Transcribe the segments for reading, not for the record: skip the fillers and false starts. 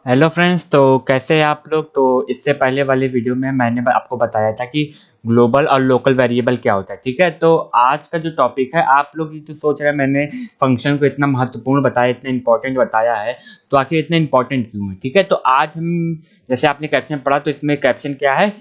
Hello friends, तो कैसे हैं आप लोग। तो इससे पहले वाले वीडियो में मैंने आपको बताया था कि ग्लोबल और लोकल वेरिएबल क्या होता है। ठीक है, तो आज का जो टॉपिक है, आप लोग ये तो सोच रहे हैं मैंने फंक्शन को इतना महत्वपूर्ण बताया, इतना इंपॉर्टेंट बताया है, तो आखिर इतना इंपॉर्टेंट क्यों है। ठीक है, तो आज हम, जैसे आपने कैप्शन पढ़ा, तो इसमें कैप्शन क्या है,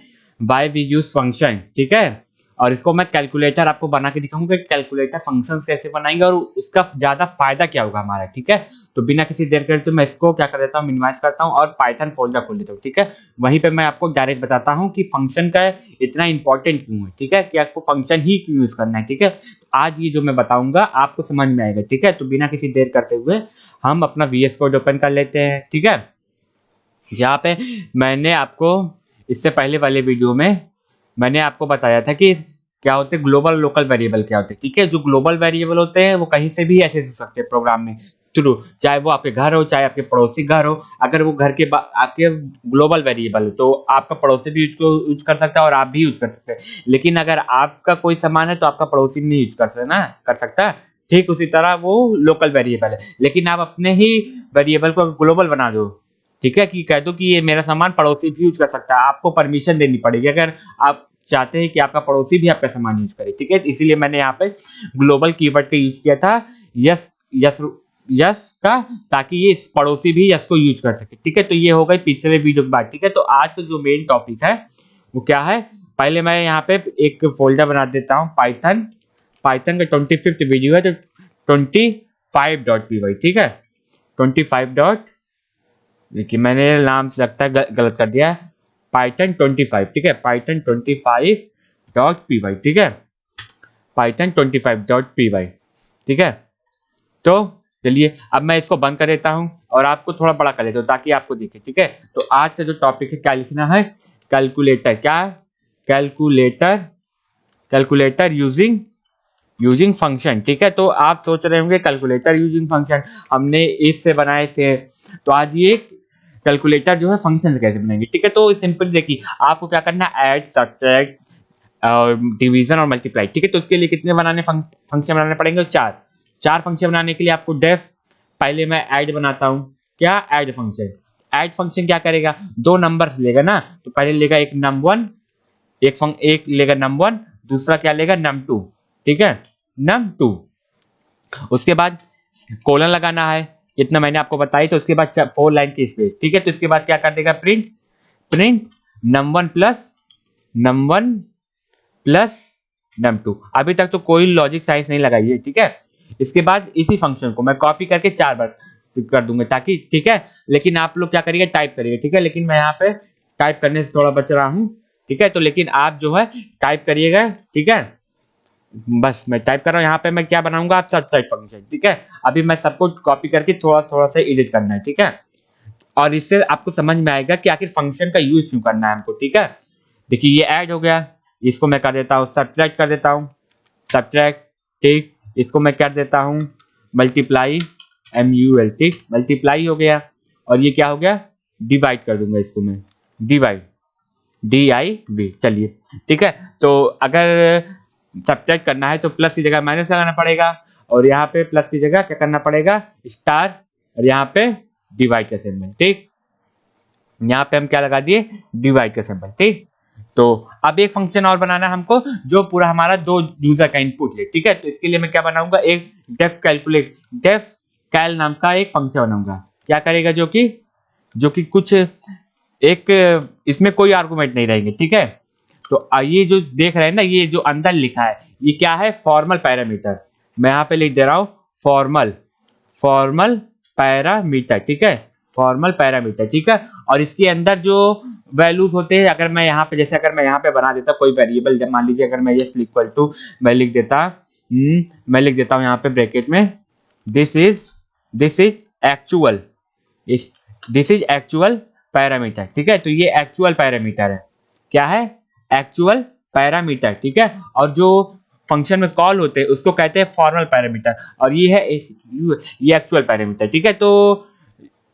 वाई वी यूज फंक्शन। ठीक है, और इसको मैं कैलकुलेटर आपको बना के दिखाऊंगा कि कैलकुलेटर फंक्शन कैसे बनाएंगे और उसका ज्यादा फायदा क्या होगा हमारा। ठीक है, तो बिना किसी देर करते मैं इसको क्या कर देता हूँ, मिनिमाइज करता हूँ और पाइथन फोल्डर खोल लेता हूँ। ठीक है, वहीं पे मैं आपको डायरेक्ट बताता हूँ कि फंक्शन का इतना इंपॉर्टेंट क्यों है। ठीक है, कि आपको फंक्शन ही क्यों यूज करना है। ठीक है, तो आज ये जो मैं बताऊंगा आपको समझ में आएगा। ठीक है, तो बिना किसी देर करते हुए हम अपना VS कोड ओपन कर लेते हैं। ठीक है, जहाँ पे मैंने आपको इससे पहले वाले वीडियो में मैंने आपको बताया था कि क्या होते हैं ग्लोबल लोकल वेरिएबल क्या होते हैं। ठीक है, जो ग्लोबल वेरिएबल होते हैं वो कहीं से भी एक्सेस हो सकते हैं प्रोग्राम में थ्रू, चाहे वो आपके घर हो चाहे आपके पड़ोसी घर हो। अगर वो घर के आपके ग्लोबल वेरिएबल तो आपका पड़ोसी भी यूज कर सकता है और आप भी यूज कर सकते हैं। लेकिन अगर आपका कोई सामान है तो आपका पड़ोसी नहीं यूज कर सकता। ठीक उसी तरह वो लोकल वेरिएबल है, लेकिन आप अपने ही वेरिएबल को ग्लोबल बना दो। ठीक है, कि कह दो कि ये मेरा सामान पड़ोसी भी यूज कर सकता है, आपको परमिशन देनी पड़ेगी अगर आप चाहते हैं कि आपका पड़ोसी भी आपका सामान यूज करे। ठीक है, इसीलिए मैंने यहाँ पे ग्लोबल कीवर्ड का यूज किया था, यस यस यस का, ताकि ये पड़ोसी भी यस को यूज कर सके। ठीक है, तो ये हो गई पिछले वीडियो की बात। ठीक है, तो आज का जो मेन टॉपिक है वो क्या है, पहले मैं यहाँ पे एक फोल्डर बना देता हूँ, पाइथन पाइथन का 25th वीडियो है, तो 25.py। ठीक है, 25 देखिए मैंने नाम से लगता है गलत कर दिया है, पाइथन 25। ठीक है, पाइथन 25.py। ठीक है, पाइथन 25.py। ठीक है, तो चलिए अब मैं इसको बंद कर देता हूं और आपको थोड़ा बड़ा कर देता हूं ताकि आपको दिखे। ठीक है, तो आज का जो टॉपिक है क्या लिखना है, कैलकुलेटर। क्या कैलकुलेटर, कैलकुलेटर यूजिंग फंक्शन। ठीक है, तो आप सोच रहे होंगे कैलकुलेटर यूजिंग फंक्शन हमने इफ से बनाए थे, तो आज ये कैलकुलेटर जो है फंक्शन कैसे बनाएंगे। ठीक है, तो सिंपल देखिए आपको क्या करना है, ऐड सब्ट्रैक्ट और डिवीजन और मल्टीप्लाई। ठीक है, तो उसके लिए कितने फंक्शन बनाने पड़ेंगे, चार फंक्शन बनाने के लिए आपको डेफ, पहले मैं ऐड बनाता हूं, क्या ऐड फंक्शन। ऐड फंक्शन क्या करेगा, दो नंबर्स लेगा ना, तो पहले लेगा एक num1, एक लेगा num1, दूसरा क्या लेगा num2। ठीक है, num2, उसके बाद कोलन लगाना है, इतना मैंने आपको बताई। तो उसके बाद 4 लाइन की स्पेस। ठीक है, तो इसके बाद क्या कर देगा, print print num1 plus num2। अभी तक तो कोई लॉजिक साइंस नहीं लगाई है। ठीक है, इसके बाद इसी फंक्शन को मैं कॉपी करके 4 बार कर दूंगा ताकि, ठीक है, लेकिन आप लोग क्या करिएगा, टाइप करिएगा। ठीक है, लेकिन मैं यहाँ पे टाइप करने से थोड़ा बच रहा हूँ। ठीक है, तो लेकिन आप जो है टाइप करिएगा। ठीक है, बस मैं टाइप कर रहा हूँ, यहाँ पे मैं क्या बनाऊंगा, आप सब्ट्रैक्ट फंक्शन। ठीक है, अभी मैं सबको कॉपी करके थोड़ा थोड़ा सा एडिट करना है। ठीक है, और इससे आपको समझ में आएगा कि आखिर फंक्शन का यूज क्यों करना है हमको। ठीक है, देखिए ये ऐड हो गया, इसको मैं कर देता हूँ सब्ट्रैक्ट कर देता हूँ, सब्ट्रैक्ट। ठीक, इसको मैं कर देता हूँ मल्टीप्लाई, MUL। ठीक, मल्टीप्लाई हो गया, और ये क्या हो गया, डिवाइड कर दूंगा इसको मैं, डिवाइड, DIV। चलिए, ठीक है, तो अगर सब्ट्रैक्ट करना है तो प्लस की जगह माइनस लगाना पड़ेगा, और यहाँ पे प्लस की जगह क्या करना पड़ेगा, स्टार, और यहाँ पे डिवाइड का सिंबल। ठीक, यहाँ पे हम क्या लगा दिए, डिवाइड का सिंबल। ठीक, तो अब एक फंक्शन और बनाना है हमको जो पूरा हमारा दो यूजर का इनपुट ले। ठीक है, तो इसके लिए मैं क्या बनाऊंगा, एक डेफ कैल नाम का एक फंक्शन बनाऊंगा। क्या करेगा, जो कि कुछ एक, इसमें कोई आर्गुमेंट नहीं रहेंगे। ठीक है, तो ये जो देख रहे हैं ना, ये जो अंदर लिखा है ये क्या है, फॉर्मल पैरामीटर। मैं यहाँ पे लिख दे रहा हूँ फॉर्मल फॉर्मल पैरामीटर। ठीक है, फॉर्मल पैरामीटर। ठीक है, और इसके अंदर जो वैल्यूज होते हैं, अगर मैं यहाँ पे, जैसे अगर मैं यहाँ पे बना देता कोई वेरिएबल, जब मान लीजिए अगर मैं यस इक्वल टू मैं लिख देता हूँ यहाँ पे ब्रैकेट में, this is actual this is actual parameter. ठीक है, तो ये एक्चुअल पैरामीटर है, क्या है, एक्चुअल पैरामीटर। ठीक है, और जो फंक्शन में कॉल होते हैं उसको कहते हैं फॉर्मल पैरामीटर, और ये है ये एक्चुअल पैरामीटर। ठीक है, तो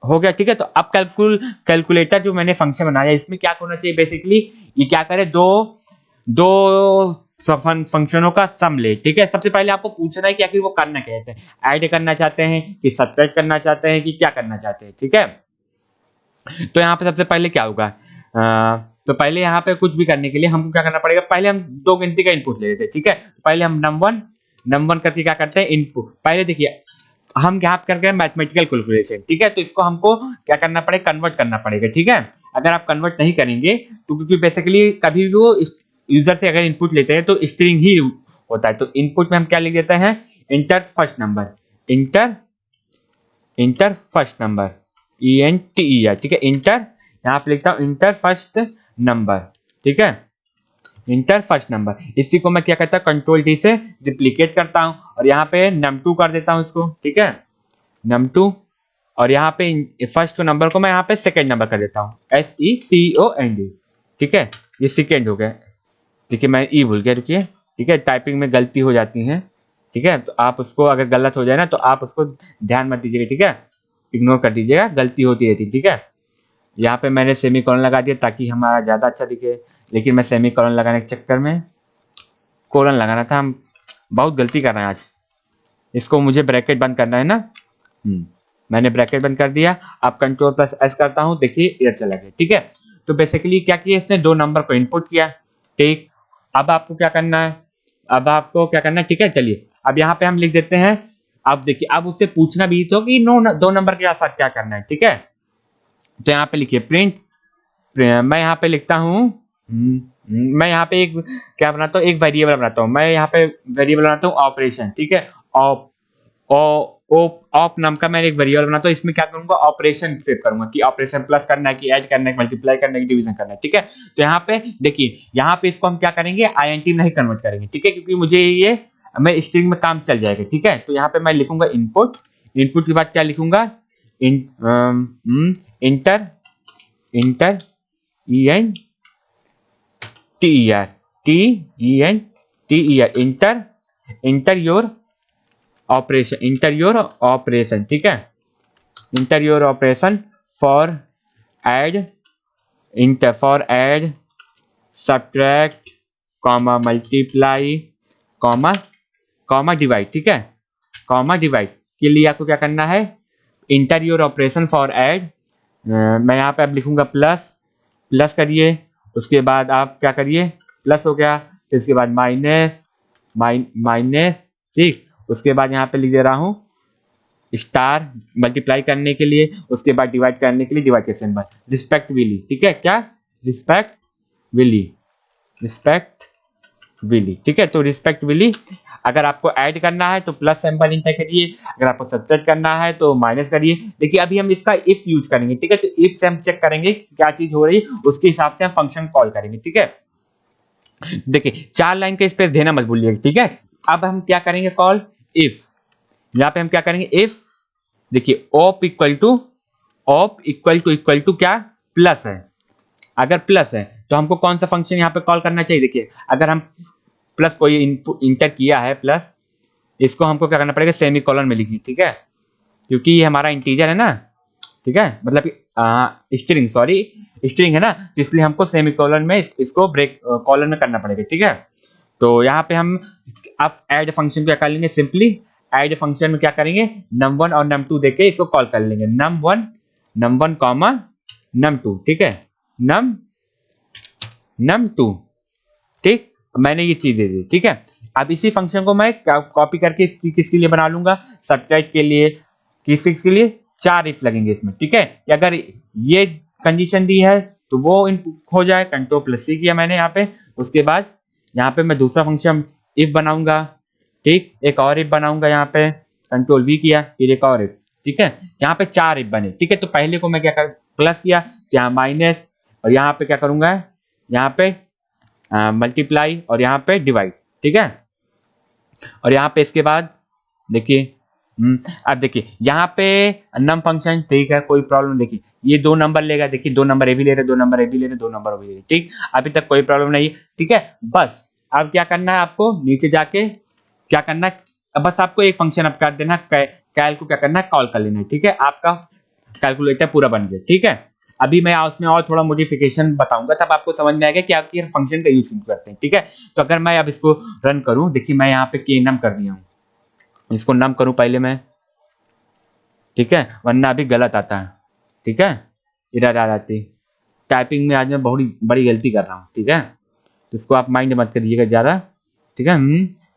हो गया। ठीक है, तो अब कैलकुलेटर जो मैंने फंक्शन बनाया, इसमें क्या होना चाहिए, बेसिकली ये क्या करे, दो दो फंक्शनों का सम ले। ठीक है, सबसे पहले आपको पूछना है कि आखिर वो करना क्या चाहते हैं, ऐड करना चाहते हैं कि सब्ट्रैक्ट करना चाहते हैं कि क्या करना चाहते हैं। ठीक है, तो यहाँ पे सबसे पहले क्या होगा, तो पहले यहाँ पे कुछ भी करने के लिए हमको क्या करना पड़ेगा, पहले हम दो गिनती का इनपुट ले लेते हैं, ठीक है। पहले हम नम वन करके क्या करते हैं, इनपुट। पहले देखिए हम यहाँ पे कर रहे हैं मैथमेटिकल कैलकुलेशन, ठीक है, तो इसको हमको क्या करना पड़ेगा, कन्वर्ट करना पड़ेगा, ठीक है। अगर आप कन्वर्ट नहीं करेंगे तो, क्योंकि बेसिकली कभी भी वो यूजर से अगर इनपुट लेते हैं तो स्ट्रिंग ही होता है, तो इनपुट में हम क्या लिख देते हैं, inter first number, inter first number, ENTER, ठीक है। इंटर यहाँ पे लिखता हूँ इंटर फर्स्ट नंबर, ठीक है, इंटर फर्स्ट नंबर। इसी को मैं क्या करता हूँ, कंट्रोल टी से रिप्लीकेट करता हूँ और यहाँ पे num2 कर देता हूँ इसको, ठीक है, num2। और यहाँ पे फर्स्ट नंबर को मैं यहाँ पे सेकेंड नंबर कर देता हूँ, SECOND, ठीक है, ये सेकेंड हो गया, ठीक है। मैं ई भूल गया, रुकिए, ठीक है, टाइपिंग में गलती हो जाती है, ठीक है, तो आप उसको अगर गलत हो जाए ना तो आप उसको ध्यान मत दीजिएगा, ठीक है, इग्नोर कर दीजिएगा, गलती होती रहती है, ठीक है। यहाँ पे मैंने सेमी कॉलन लगा दिया ताकि हमारा ज़्यादा अच्छा दिखे, लेकिन मैं सेमी कॉलन लगाने के चक्कर में कोलन लगाना था, हम बहुत गलती कर रहे हैं आज। इसको मुझे ब्रैकेट बंद करना है ना, मैंने ब्रैकेट बंद कर दिया। अब कंट्रोल+S करता हूँ, देखिए एरर चला गया, ठीक है। तो बेसिकली क्या किया इसने, दो नंबर को इनपुट किया, ठीक। अब आपको क्या करना है, ठीक है, चलिए अब यहाँ पे हम लिख देते हैं। अब देखिए, अब उससे पूछना भी तो कि दो नंबर के साथ क्या करना है, ठीक है। तो यहाँ पे लिखिए प्रिंट, मैं यहाँ पे लिखता हूँ, मैं यहाँ पे एक क्या बनाता हूँ, एक वेरिएबल बनाता हूँ, मैं यहाँ पे वेरिएबल बनाता हूँ ऑपरेशन, ठीक है। ऑप नाम का मैं एक वेरिएबल बनाता हूँ, इसमें क्या करूंगा, ऑपरेशन सेव करूंगा कि ऑपरेशन प्लस करना है, कि ऐड करना है, मल्टीप्लाई करना है, डिवीजन करना है, ठीक है। तो यहाँ पे देखिए, यहाँ पे इसको हम क्या करेंगे, INT नहीं कन्वर्ट करेंगे, ठीक है, क्योंकि मुझे ये मैं स्ट्रिंग में काम चल जाएगा, ठीक है। तो यहाँ पे मैं लिखूंगा इनपुट, इनपुट के बाद क्या लिखूंगा, इंटर इंटर योर ऑपरेशन, ठीक है, inter your operation for add subtract comma multiply comma divide, ठीक है, कॉमा डिवाइड के लिए आपको क्या करना है, inter your operation for add, मैं यहाँ पे अब लिखूंगा प्लस करिए, उसके बाद आप क्या करिए, प्लस हो गया, फिर इसके बाद माइनस, ठीक, उसके बाद यहाँ पे लिख दे रहा हूँ स्टार मल्टीप्लाई करने के लिए, उसके बाद डिवाइड करने के लिए डिवाइड का सिंबल, रिस्पेक्टिवली, ठीक है, क्या रिस्पेक्टिवली, ठीक है। तो रिस्पेक्टिवली अगर आपको ऐड करना है तो प्लस सिंबल इंटर करिए, अगर आपको सब्ट्रैक्ट करना है तो माइनस करिए। देखिए अभी हम इसका इफ यूज करेंगे, ठीक है, तो इफ से हम चेक करेंगे क्या चीज हो रही है, उसके हिसाब से हम फंक्शन कॉल करेंगे, ठीक है। देखिए 4 लाइन का स्पेस देना मत भूलिएगा, ठीक है। अब हम क्या करेंगे, कॉल इफ, यहाँ पे हम क्या करेंगे, इफ देखिए ऑप इक्वल टू क्या, प्लस है, अगर प्लस है तो हमको कौन सा फंक्शन यहाँ पे कॉल करना चाहिए, देखिए अगर हम प्लस कोई इंटर किया है प्लस, इसको हमको क्या करना पड़ेगा, सेमी कॉलन में लिखिए, ठीक है, क्योंकि ये हमारा इंटीजर है ना, ठीक है, मतलब स्ट्रिंग है ना, तो इसलिए हमको सेमी कॉलन में इसको ब्रेक कॉलन में करना पड़ेगा, ठीक है। तो यहाँ पे हम अब ऐड फंक्शन क्या कर लेंगे, सिंपली ऐड फंक्शन में क्या करेंगे, num1 और num2 देके इसको कॉल कर लेंगे, num1 कॉमा num2, ठीक है, num2, ठीक, मैंने ये चीज दे दी, ठीक है। अब इसी फंक्शन को मैं कॉपी करके किसके लिए बना लूंगा, सब्ट्रैक्ट के लिए, किसके लिए, 4 इफ लगेंगे इसमें, ठीक है। अगर ये कंडीशन दी है तो वो हो जाए, कंट्रोल+C किया मैंने यहाँ पे, उसके बाद यहाँ पे मैं दूसरा फंक्शन इफ बनाऊंगा, ठीक, एक और इफ बनाऊंगा, यहाँ पे कंट्रोल+V किया, फिर एक और इफ, ठीक है, यहाँ पे 4 इफ बने, ठीक है। तो पहले को मैं क्या कर प्लस किया, यहाँ माइनस, और यहाँ पे क्या करूंगा, यहाँ पे मल्टीप्लाई, और यहाँ पे डिवाइड, ठीक है। और यहाँ पे इसके बाद देखिए, अब देखिए यहाँ पे नम फंक्शन, ठीक है, कोई प्रॉब्लम, देखिए ये 2 नंबर लेगा, देखिए 2 नंबर ए भी ले रहे, 2 नंबर ए भी ले रहे, 2 नंबर भी ले रहे, ठीक, अभी तक कोई प्रॉब्लम नहीं, ठीक है। बस अब क्या करना है, आपको नीचे जाके क्या करना है, बस आपको एक फंक्शन अब कर देना, कैल को क्या करना है, कॉल कर लेना है, ठीक है, आपका कैलकुलेटर पूरा बन गया, ठीक है। अभी मैं उसमें और थोड़ा मॉडिफिकेशन बताऊंगा, तब आपको समझ में आएगा कि आप ये फंक्शन का यूज करते हैं, ठीक है। तो अगर मैं अब इसको रन करूं, देखिए मैं यहाँ पे के नम कर दिया हूँ, इसको नम करूं पहले मैं, ठीक है, वरना अभी गलत आता है, ठीक है। एरर आ जाती। टाइपिंग में आज मैं बहुत बड़ी गलती कर रहा हूँ, ठीक है, तो इसको आप माइंड मत करिएगा ज़्यादा, ठीक है।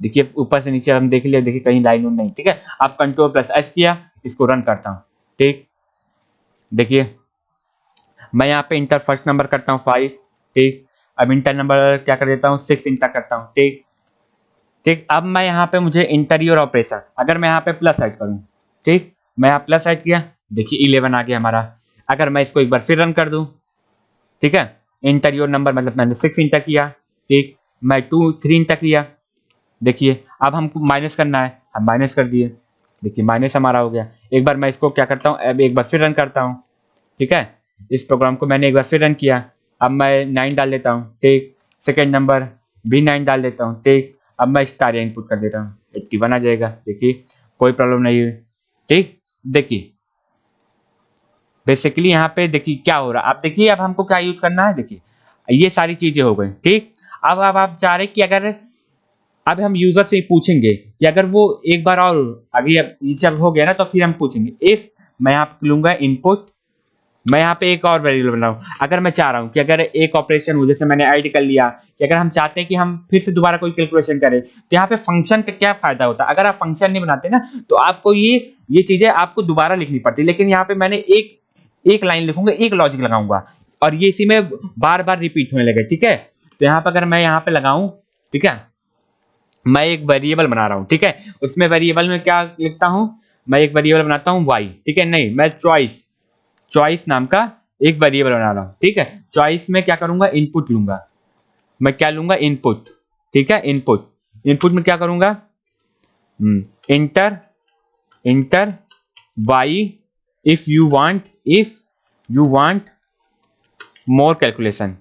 देखिए ऊपर से नीचे हम देख लिया, देखिए कहीं लाइन नहीं, ठीक है। आप Ctrl+S किया, इसको रन करता हूँ, ठीक। देखिए मैं यहाँ पे इंटर फर्स्ट नंबर करता हूँ 5, ठीक। अब इंटर नंबर क्या कर देता हूँ 6 इंटर करता हूँ, ठीक ठीक। अब मैं यहाँ पे मुझे इंटीरियर ऑपरेशन, अगर मैं यहाँ पे प्लस ऐड करूँ, ठीक, मैं यहाँ प्लस ऐड किया, देखिए 11 आ गया हमारा। अगर मैं इसको एक बार फिर रन कर दूँ, ठीक है, इंटीरियर नंबर मतलब मैंने 6 इंटर किया, ठीक, मैं 3 इंटर किया, देखिए अब हमको माइनस करना है, हम माइनस कर दिए, देखिए माइनस हमारा हो गया। एक बार मैं इसको क्या करता हूँ, अब एक बार फिर रन करता हूँ, ठीक है। इस प्रोग्राम को मैंने एक बार फिर रन किया, अब मैं 9 डाल देता हूँ, ठीक। सेकेंड नंबर भी 9 डाल देता हूँ, ठीक। अब मैं स्टार इनपुट कर देता हूँ, 81 आ जाएगा, देखिए कोई प्रॉब्लम नहीं है, ठीक। देखिए बेसिकली यहाँ पे देखिए क्या हो रहा है, आप देखिए अब हमको क्या यूज करना है, देखिए ये सारी चीजें हो गई, ठीक। अब आप चाह रहे कि अगर अब हम यूजर से पूछेंगे कि अगर वो एक बार और अभी अब ये जब हो गया ना, तो फिर हम पूछेंगे इफ, मैं यहाँ पे लूंगा इनपुट, मैं यहाँ पे एक और वेरिएबल बनाऊँ, अगर मैं चाह रहा हूँ कि अगर एक ऑपरेशन हो, जैसे मैंने ऐड कर लिया, कि अगर हम चाहते हैं कि हम फिर से दोबारा कोई कैलकुलेशन करें, तो यहाँ पे फंक्शन का क्या फायदा होता है, अगर आप फंक्शन नहीं बनाते ना, तो आपको ये चीजें आपको दोबारा लिखनी पड़ती, लेकिन यहाँ पे मैंने एक एक लाइन लिखूंगा, एक लॉजिक लगाऊंगा, और ये इसी में बार बार रिपीट होने लगे, ठीक है। तो यहाँ पे अगर मैं यहाँ पे लगाऊं, ठीक है, मैं एक वेरिएबल बना रहा हूँ, ठीक है, उसमें वेरिएबल में क्या लिखता हूँ, मैं एक वेरिएबल बनाता हूँ y, ठीक है, नहीं मैं चॉइस नाम का एक वेरिएबल बना रहा हूँ, ठीक है। चॉइस में क्या करूंगा, इनपुट लूंगा, मैं क्या लूंगा, इनपुट, ठीक है। इनपुट में क्या करूंगा, inter y if you want more calculation,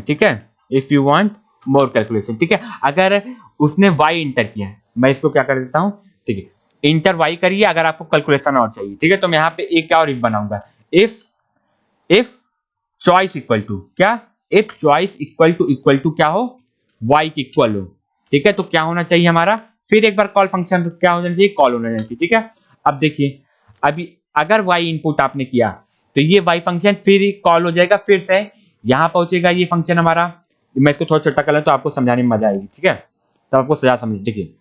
ठीक है, if you want more calculation, ठीक है। अगर उसने y इंटर किया, मैं इसको क्या कर देता हूँ, ठीक है, इंटर y करिए अगर आपको कैलकुलेशन और चाहिए, ठीक है। तो मैं यहाँ पे एक क्या और इफ बनाऊंगा, इफ चॉइस इक्वल टू क्या, इफ चॉइस इक्वल टू क्या हो, y की इक्वल हो, ठीक है। तो क्या होना चाहिए हमारा, फिर एक बार कॉल फंक्शन क्या होना चाहिए, कॉल होना चाहिए, ठीक है। अब देखिए अभी अगर y इनपुट आपने किया, तो ये y फंक्शन फिर कॉल हो जाएगा, फिर से यहाँ पहुंचेगा ये फंक्शन हमारा। मैं इसको थोड़ा छोटा कर लें तो आपको समझाने में मजा आएगी, ठीक है, तो आपको सजा समझ। देखिए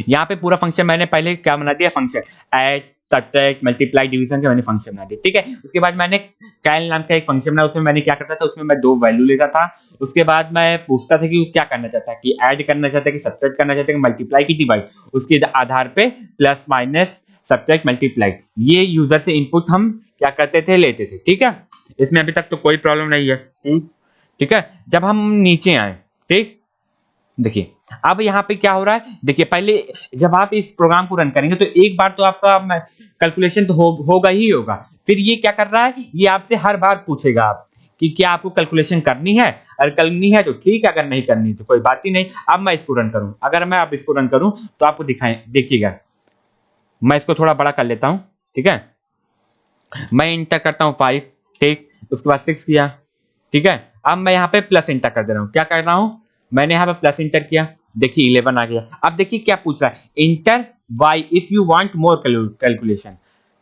यहाँ पे पूरा फंक्शन मैंने पहले क्या बना दिया, function add subtract multiply division के मैंने फंक्शन बना दिया, ठीक है। उसके बाद मैंने कैल नाम का एक फंक्शन बनाया, उसमें मैंने क्या करता था, उसमें मैं 2 वैल्यू लेता था। उसके बाद मैं पूछता था कि वो क्या करना चाहता है, कि ऐड करना चाहता है, कि सब्ट्रैक्ट करना चाहता है, कि मल्टीप्लाई की डिवाइड, उसके आधार पे प्लस माइनस सब्ट्रैक्ट मल्टीप्लाई, ये यूजर से इनपुट हम क्या करते थे, लेते थे, ठीक है। इसमें अभी तक तो कोई प्रॉब्लम नहीं है, ठीक है। जब हम नीचे आए, ठीक, देखिए अब यहाँ पे क्या हो रहा है, देखिए पहले जब आप इस प्रोग्राम को रन करेंगे तो एक बार तो आपका कैलकुलेशन तो होगा ही होगा, फिर ये क्या कर रहा है, ये आपसे हर बार पूछेगा आप कि क्या आपको कैलकुलेशन करनी है, अगर करनी है तो ठीक है, अगर नहीं करनी तो कोई बात ही नहीं। अब मैं इसको रन करूं, अगर मैं अब इसको रन करूं तो आपको दिखाएं, देखिएगा मैं इसको थोड़ा बड़ा कर लेता हूं, ठीक है। मैं इंटर करता हूं 5, ठीक, उसके बाद 6 किया, ठीक है। अब मैं यहाँ पे प्लस इंटर कर दे रहा हूँ, क्या कर रहा हूँ, मैंने यहाँ पे प्लस इंटर किया, देखिए 11 आ गया। अब देखिए क्या पूछ रहा है, inter y if you want more calculation,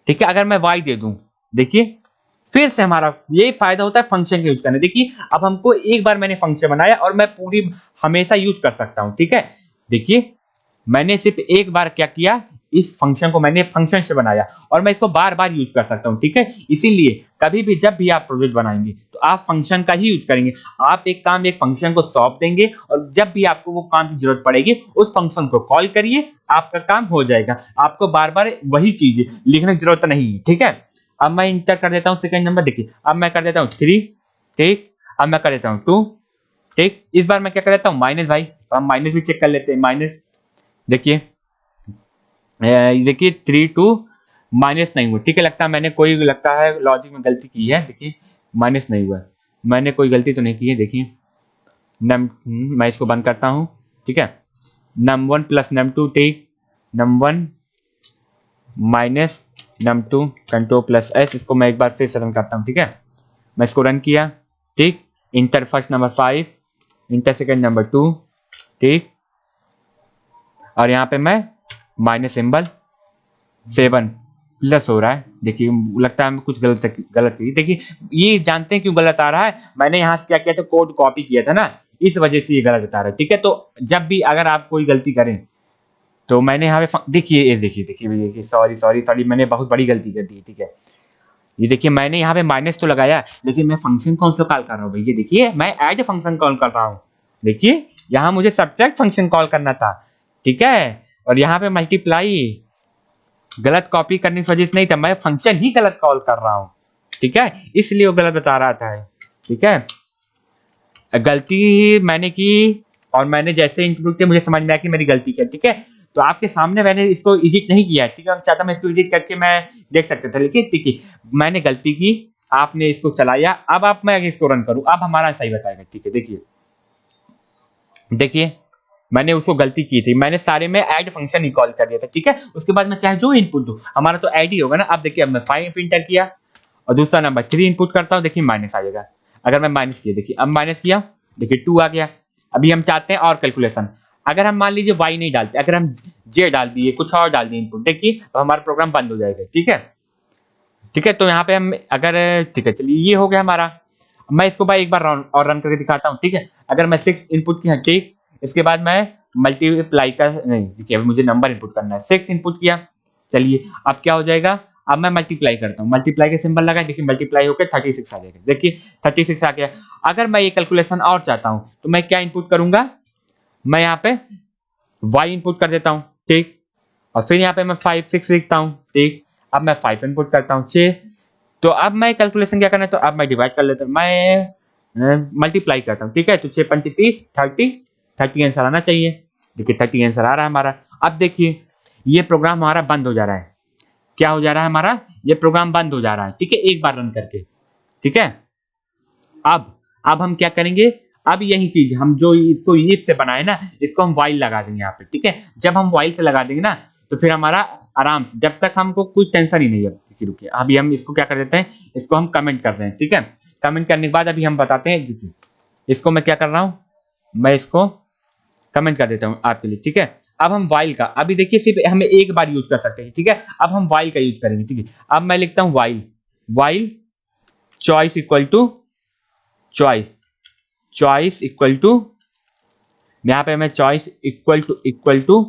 ठीक है। अगर मैं y दे दूं, देखिए फिर से हमारा यही फायदा होता है फंक्शन के यूज करने। देखिए अब हमको एक बार मैंने फंक्शन बनाया और मैं पूरी हमेशा यूज कर सकता हूं, ठीक है। देखिए मैंने सिर्फ एक बार क्या किया, इस फंक्शन को मैंने फंक्शन से बनाया और मैं इसको बार बार यूज कर सकता हूं, ठीक है। इसीलिए कभी भी जब भी आप प्रोजेक्ट बनाएंगे तो आप फंक्शन का ही यूज करेंगे। आप एक काम एक फंक्शन को सौंप देंगे और जब भी आपको वो काम की जरूरत पड़ेगी उस फंक्शन को कॉल करिए, आपका काम हो जाएगा, आपको बार बार वही चीजें लिखने की जरूरत नहीं है, ठीक है। अब मैं इंटर कर देता हूँ सेकंड नंबर, देखिए अब मैं कर देता हूँ 3, ठीक, अब मैं कर देता हूँ 2, ठीक। इस बार मैं क्या कर देता हूँ माइनस, भाई हम माइनस भी चेक कर लेते हैं, माइनस, देखिए 3 2 माइनस नहीं हुआ, ठीक है। लगता है मैंने कोई लगता है लॉजिक में गलती की है, देखिए माइनस नहीं हुआ, मैंने कोई गलती तो नहीं की है। देखिए मैं इसको बंद करता हूँ, ठीक है। num1 प्लस num2, ठीक, num1 minus num2 control plus S, इसको मैं एक बार फिर से रन करता हूँ, ठीक है। मैं इसको रन किया, ठीक, inter first number 5, inter second number 2, ठीक, और यहाँ पे मैं माइनस सिंबल 7 प्लस हो रहा है, देखिए लगता है हमें कुछ गलत की। देखिए ये जानते हैं क्यों गलत आ रहा है, मैंने यहाँ से क्या किया था, कोड कॉपी किया था ना, इस वजह से ये गलत बता रहा है। ठीक है, तो जब भी अगर आप कोई गलती करें तो मैंने यहाँ पे देखिए, ये देखिए, सॉरी, मैंने बहुत बड़ी गलती कर दी। ठीक है, ये देखिए मैंने यहाँ पे माइनस तो लगाया, लेकिन मैं फंक्शन कौन सा कॉल कर रहा हूँ भैया, देखिए मैं ऐड फंक्शन कॉल कर रहा हूँ। देखिए यहाँ मुझे सब्ट्रैक्ट फंक्शन कॉल करना था। ठीक है, और यहाँ पे मल्टीप्लाई गलत कॉपी करने की वजह से नहीं था, मैं फंक्शन ही गलत कॉल कर रहा हूँ। ठीक है, इसलिए वो गलत बता रहा था। ठीक है, गलती मैंने की और मैंने जैसे इंटरव्यू किया मुझे समझ में आया कि मेरी गलती क्या है। ठीक है, तो आपके सामने मैंने इसको एडिट नहीं किया है। ठीक है, मैं चाहता मैं इसको एडिट करके मैं देख सकता था, लेकिन देखिए मैंने गलती की, आपने इसको चलाया। अब आप मैं इसको रन करूं, अब हमारा सही बताएगा। ठीक है, देखिए मैंने उसको गलती की थी, मैंने सारे में ऐड फंक्शन ही कॉल कर दिया था। ठीक है, उसके बाद मैं चाहे जो इनपुट दूं हमारा तो ऐड ही होगा ना। अब देखिए, अब मैं 5 इंटर किया और दूसरा नंबर 3 इनपुट करता हूं, देखिए माइनस आ जाएगा। अगर मैं माइनस किया, देखिए अब माइनस किया, देखिए 2 आ गया। अभी हम चाहते हैं और कैलकुलेशन, अगर हम मान लीजिए y नहीं डालते, अगर हम j डाल दिए, कुछ और डाल दिए इनपुट, देखिए अब हमारा प्रोग्राम बंद हो जाएगा। ठीक है, तो यहाँ पे हम अगर, ठीक है चलिए ये हो गया हमारा। मैं इसको भाई एक बार और रन करके दिखाता हूँ। ठीक है, अगर मैं 6 इनपुट किया, ठीक, इसके बाद मैं मल्टीप्लाई का नहीं, देखिए मुझे नंबर इनपुट करना है, 6 इनपुट किया। चलिए अब क्या हो जाएगा, अब मैं मल्टीप्लाई करता हूँ, मल्टीप्लाई का सिंबल लगा, देखिए मल्टीप्लाई होकर 36 आ जाएगा। देखिए 36 आ गया। अगर मैं ये कैलकुलेशन और चाहता हूँ तो मैं क्या इनपुट करूंगा, मैं यहाँ पे y इनपुट कर देता हूँ। ठीक, और फिर यहाँ पे मैं 5 6 लिखता हूँ। ठीक, अब मैं 5 इनपुट करता हूँ 6। तो अब मैं कैलकुलेशन क्या करना है, तो अब मैं डिवाइड कर लेता हूँ, मैं मल्टीप्लाई करता हूँ। ठीक है, तो 6 5 30, 30 आंसर आना चाहिए। देखिए 30 आंसर आ रहा है हमारा। अब देखिए ये प्रोग्राम हमारा बंद हो जा रहा है। क्या हो जा रहा है हमारा, ये प्रोग्राम बंद हो जा रहा है। ठीक है, एक बार रन करके। ठीक है, अब हम क्या करेंगे, अब यही चीज हम जो इसको if से बनाए ना, इसको हम while लगा देंगे यहाँ पे। ठीक है, जब हम while से लगा देंगे ना, तो फिर हमारा आराम से, जब तक हमको कोई टेंशन ही नहीं है। रुकिए, अभी हम इसको क्या कर देते हैं, इसको हम कमेंट कर रहे हैं। ठीक है, कमेंट करने के बाद अभी हम बताते हैं, देखिए इसको मैं क्या कर रहा हूँ, मैं इसको कमेंट कर देता हूँ आपके लिए। ठीक है, अब हम while का, अभी देखिए सिर्फ हमें एक बार यूज कर सकते हैं। ठीक है, अब हम while का यूज करेंगे। ठीक है, अब मैं लिखता हूँ while choice equal to choice equal to, यहाँ पे मैं चॉइस इक्वल टू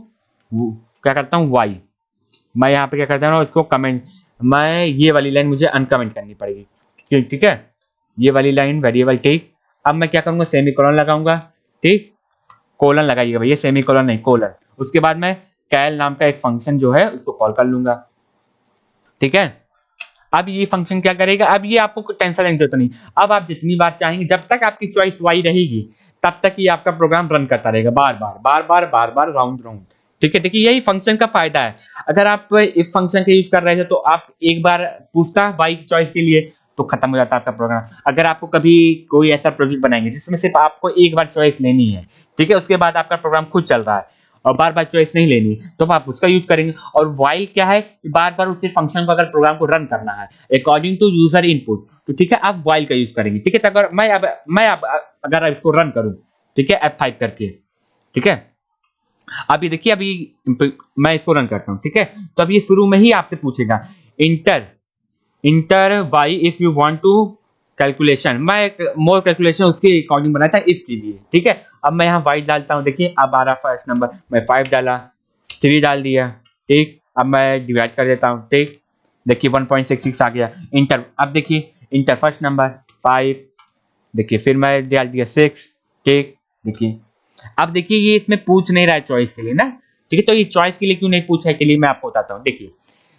क्या करता हूँ y, मैं यहाँ पे क्या करता हूँ इसको कमेंट, मैं ये वाली लाइन मुझे अनकमेंट करनी पड़ेगी। ठीक है, ये वाली लाइन वेरिएबल। ठीक, अब मैं क्या करूंगा, सेमी कोलन लगाऊंगा। ठीक, कोलन लगाइएगा भैया, सेमी कोलन नहीं कोलन। उसके बाद मैं कैल नाम का एक फंक्शन जो है उसको कॉल कर लूंगा। ठीक है, अब ये फंक्शन क्या करेगा, अब ये आपको कोई टेंशन लेने की जरूरत नहीं। अब आप जितनी बार चाहेंगे, जब तक आपकी चॉइस वाई रहेगी तब तक ये आपका प्रोग्राम रन करता रहेगा, बार बार राउंड राउंड। ठीक है, देखिए यही फंक्शन का फायदा है। अगर आप इफ फंक्शन का यूज कर रहे थे तो आप एक बार पूछता वाई चॉइस के लिए तो खत्म हो जाता आपका प्रोग्राम। अगर आपको कभी कोई ऐसा प्रोजेक्ट बनाएंगे जिसमें सिर्फ आपको एक बार चॉइस लेनी है, ठीक है, उसके बाद आपका प्रोग्राम खुद चल रहा है और बार बार चॉइस नहीं लेनी, तो आप उसका यूज करेंगे। और वाइल क्या है, बार बार उसी फंक्शन को अगर प्रोग्राम को रन करना है अकॉर्डिंग टू यूजर इनपुट, तो ठीक है आप वाइल का यूज करेंगे। ठीक है, तो अगर मैं अब अगर इसको रन करूं, ठीक है F5 करके, ठीक है, अभी देखिए अभी मैं इसको रन करता हूं। ठीक है, तो अब ये शुरू में ही आपसे पूछेगा enter Y if you want to calculation, मैं मोर कैलकुलेशन उसके अकॉर्डिंग बनाया था इफ कीजिए। ठीक है, अब मैं यहाँ वाई डालता हूँ, देखिए अब आ रहा फर्स्ट नंबर, मैं 5 डाला, 3 डाल दिया। ठीक, अब मैं डिवाइड कर देता हूँ। ठीक, देखिए 1.66 आ गया। इंटर, अब देखिए इंटर फर्स्ट नंबर 5, देखिए फिर मैं डाल दिया 6। ठीक, देखिए अब देखिए ये इसमें पूछ नहीं रहा है चॉइस के लिए ना। ठीक है, तो ये चॉइस के लिए क्यों नहीं पूछा है, चलिए मैं आपको बताता हूँ। देखिए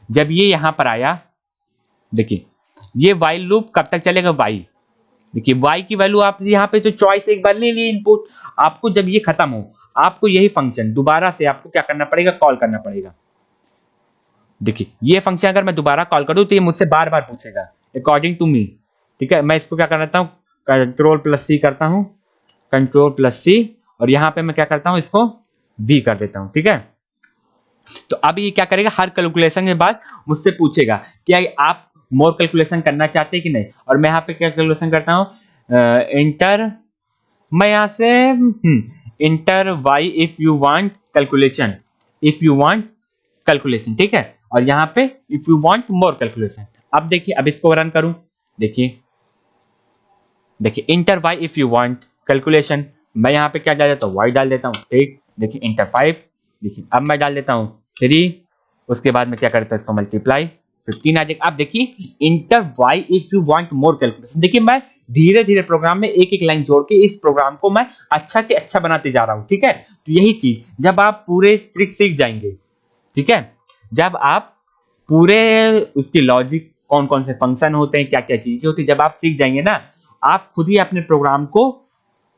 जब ये यहाँ पर आया, देखिए ये वाइल लूप कब तक चलेगा, वाई, देखिए y की वैल्यू आप यहाँ पे तो चॉइस एक बार ले लिए इनपुट, आपको जब ये खत्म हो आपको यही फंक्शन दोबारा से आपको क्या करना पड़ेगा, कॉल करना पड़ेगा। देखिए ये फंक्शन अगर मैं दोबारा कॉल करूँ तो ये मुझसे बार बार पूछेगा अकॉर्डिंग टू मी। ठीक है, मैं इसको क्या कर लेता हूँ, Ctrl+C करता हूँ, Ctrl+C, और यहाँ पे मैं क्या करता हूँ, इसको V कर देता हूँ। ठीक है, तो अब ये क्या करेगा, हर कैलकुलेशन के बाद मुझसे पूछेगा कि आप मोर कैलकुलेशन करना चाहते हैं कि नहीं, और मैं यहाँ पे क्या कैलकुलेशन करता हूँ, इंटर, मैं यहाँ से enter Y if you want calculation, ठीक है, और यहाँ पे if you want more calculation. अब देखिए, अब इसको रन करूं, देखिए enter y if you want calculation. मैं यहाँ पे क्या डाल देता हूँ, y डाल देता हूँ, ठीक। देखिए इंटर 5, देखिए अब मैं डाल देता हूँ 3, उसके बाद में क्या करता हूँ इसको मल्टीप्लाई 15 आ जाएगा। अब देखिए enter y if you want more calculation. देखिए मैं धीरे धीरे प्रोग्राम में एक एक लाइन जोड़ के इस प्रोग्राम को मैं अच्छा से अच्छा बनाते जा रहा हूँ, ठीक है। तो यही चीज जब आप पूरे ट्रिक सीख जाएंगे, ठीक है, जब आप पूरे उसकी लॉजिक कौन कौन से फंक्शन होते हैं, क्या क्या चीजें होती है, जब आप सीख जाएंगे ना, आप खुद ही अपने प्रोग्राम को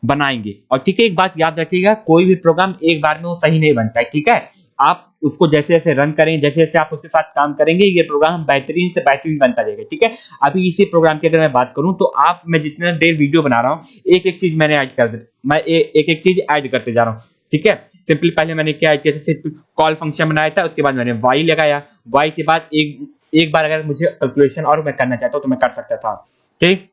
बनाएंगे। और ठीक है, एक बात याद रखिएगा, कोई भी प्रोग्राम एक बार में वो सही नहीं बनता है, ठीक है। आप उसको जैसे जैसे रन करें, जैसे जैसे आप उसके साथ काम करेंगे, ये प्रोग्राम बेहतरीन से बेहतरीन बनता जाएगा, ठीक है। अभी इसी प्रोग्राम की अगर मैं बात करूं तो आप, मैं जितना देर वीडियो बना रहा हूं, एक एक चीज मैंने ऐड कर दे, मैं एक एक चीज ऐड करते जा रहा हूं, ठीक है। सिंपली पहले मैंने क्या ऐड किया था, सिर्फ कॉल फंक्शन बनाया था, उसके बाद मैंने वाई लगाया, वाई के बाद एक बार अगर मुझे कैलकुलेशन और मैं करना चाहता हूं तो मैं कर सकता था, ठीक।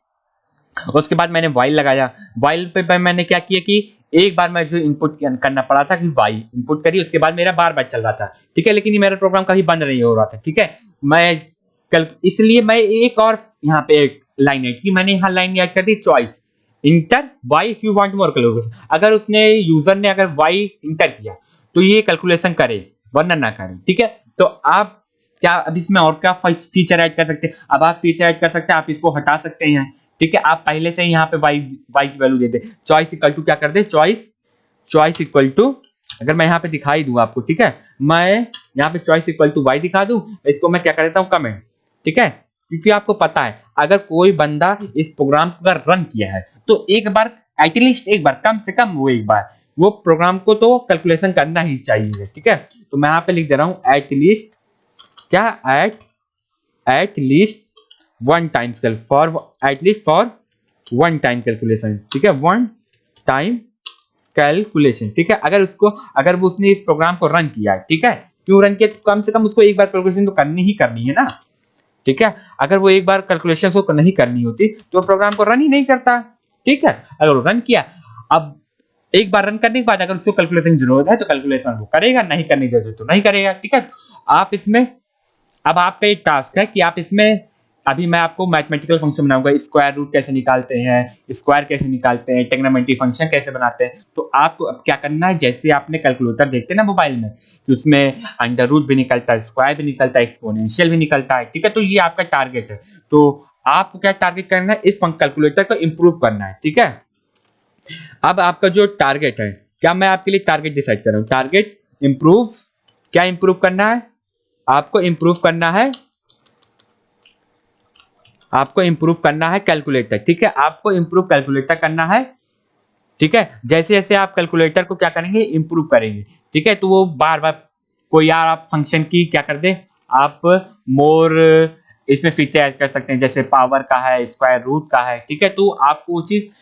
उसके बाद मैंने वाइल लगाया, वाइल पे मैंने क्या किया कि एक बार मैं जो इनपुट करना पड़ा था कि वाई इनपुट करी, उसके बाद मेरा बार बार चल रहा था, ठीक है। लेकिन ये मेरा प्रोग्राम कभी बंद नहीं हो रहा था, ठीक है। मैं कल इसलिए मैं एक और यहाँ पे एक लाइन ऐड की, मैंने यहाँ लाइन ऐड कर दी choice enter Y if you want more calculation. अगर उसने यूजर ने अगर वाई इंटर किया तो ये कैलकुलेशन करे, वरना ना करे, ठीक है। तो आप क्या अब इसमें और क्या फीचर ऐड कर सकते हैं, अब आप फीचर ऐड कर सकते हैं, आप इसको हटा सकते हैं, ठीक है। आप पहले से ही यहाँ पे वाई की वैल्यू दे दे, चॉइस इक्वल टू क्या कर दे, चॉइस इक्वल टू, अगर मैं यहाँ पे दिखाई दूं आपको, ठीक है, मैं यहाँ पे चॉइस इक्वल टू वाई दिखा दूं, इसको मैं क्या कर देता हूँ कमेंट, ठीक है। क्योंकि आपको पता है अगर कोई बंदा इस प्रोग्राम को अगर रन किया है तो एक बार, एटलीस्ट एक बार, कम से कम वो एक बार वो प्रोग्राम को तो कैलकुलेशन करना ही चाहिए, ठीक है। तो मैं यहाँ पे लिख दे रहा हूँ एटलीस्ट क्या, at least one times for at least for one time calculation, ठीक है, वन टाइम कैलकुलेशन, ठीक है। अगर वो उसने इस प्रोग्राम को रन किया है, ठीक है, क्यों रन किया, तो कम से कम उसको एक बार कैलकुलेशन तो करनी ही करनी है ना, ठीक है। अगर वो एक बार कैलकुलेशन को नहीं करनी होती तो प्रोग्राम को रन ही नहीं करता, ठीक है। अगर वो रन किया, अब एक बार रन करने के बाद अगर उसको कैलकुलेशन की जरूरत है तो कैलकुलेशन वो करेगा, नहीं करनी जरूरत तो नहीं करेगा, ठीक है। आप इसमें, अब आपका एक टास्क है कि आप इसमें, अभी मैं आपको मैथमेटिकल फंक्शन बनाऊंगा, स्क्वायर रूट कैसे निकालते हैं, स्क्वायर कैसे निकालते हैं, ट्रिग्नोमेट्री फंक्शन कैसे बनाते हैं। तो आपको अब क्या करना है, जैसे आपने कैलकुलेटर देखते हैं ना मोबाइल में कि उसमें अंडर रूट भी निकलता है, स्क्वायर भी निकलता है, एक्सपोनेंशियल भी निकलता है, ठीक है। तो ये आपका टारगेट है, तो आपको क्या टारगेट करना है, इस कैलकुलेटर को इंप्रूव करना है, ठीक है। अब आपका जो टारगेट है, क्या मैं आपके लिए टारगेट डिसाइड कर रहा हूँ, टारगेट इंप्रूव, क्या इंप्रूव करना है, आपको इंप्रूव करना है, आपको इंप्रूव करना है कैलकुलेटर, ठीक है। आपको इंप्रूव कैलकुलेटर करना है, ठीक है। जैसे जैसे आप कैलकुलेटर को क्या करेंगे, इंप्रूव करेंगे, ठीक है, तो वो बार बार कोई यार आप फंक्शन की क्या कर दे, आप मोर इसमें फीचर ऐड कर सकते हैं, जैसे पावर का है, स्क्वायर रूट का है, ठीक है। तो आपको वो चीज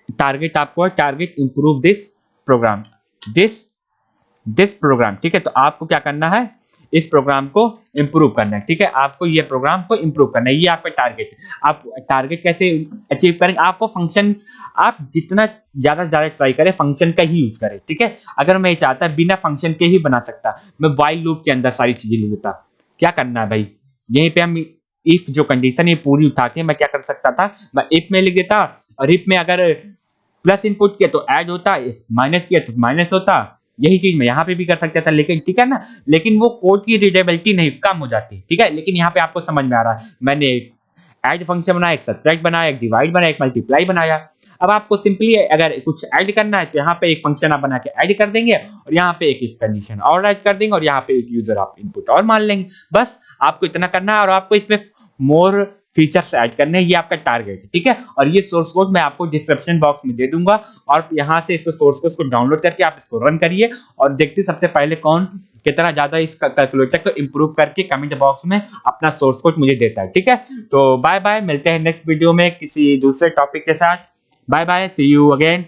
टारगेट, आपको target improve this program, this program, ठीक है। तो आपको क्या करना है, इस प्रोग्राम को इंप्रूव करना है, ठीक है। आपको ये प्रोग्राम को इंप्रूव करना है, ये आपका टारगेट है। आप टारगेट कैसे अचीव करेंगे, आपको फंक्शन, आप जितना ज्यादा से ज्यादा ट्राई करें फंक्शन का ही यूज करें, ठीक है। अगर मैं चाहता बिना फंक्शन के ही बना सकता, मैं व्हाइल लूप के अंदर सारी चीजें लिख देता, क्या करना है भाई, यहीं पे हम इफ जो कंडीशन है पूरी उठा के मैं क्या कर सकता था, मैं इफ में लिख देता, और इफ में अगर प्लस इनपुट किया तो ऐड होता, माइनस किया तो माइनस होता, यही चीज मैं यहाँ पे भी कर सकता था, लेकिन ठीक है ना, लेकिन वो कोड की रीडेबिलिटी नहीं कम हो जाती, ठीक है। लेकिन यहाँ पे आपको समझ में आ रहा है, मैंने एक ऐड फंक्शन बनाया, एक सब्ट्रैक्ट बनाया, एक डिवाइड बनाया, एक मल्टीप्लाई बनाया। अब आपको सिंपली अगर कुछ ऐड करना है तो यहाँ पे एक फंक्शन आप बना के ऐड कर देंगे, और यहाँ पे एक इफ कंडीशन और ऐड कर देंगे, और यहाँ पे एक यूजर आप इनपुट और मान लेंगे, बस आपको इतना करना है। और आपको इसमें मोर फीचर्स ऐड करने हैं, ये आपका टारगेट है, ठीक है। और ये सोर्स कोड मैं आपको डिस्क्रिप्शन बॉक्स में दे दूंगा, और यहाँ से इसको सोर्स कोड को डाउनलोड करके आप इसको रन करिए, और देखते सबसे पहले कौन कितना ज्यादा इस कैलकुलेटर को इंप्रूव करके कमेंट बॉक्स में अपना सोर्स कोड मुझे देता है, ठीक है। तो बाय बाय, मिलते हैं नेक्स्ट वीडियो में किसी दूसरे टॉपिक के साथ। Bye bye, see you again.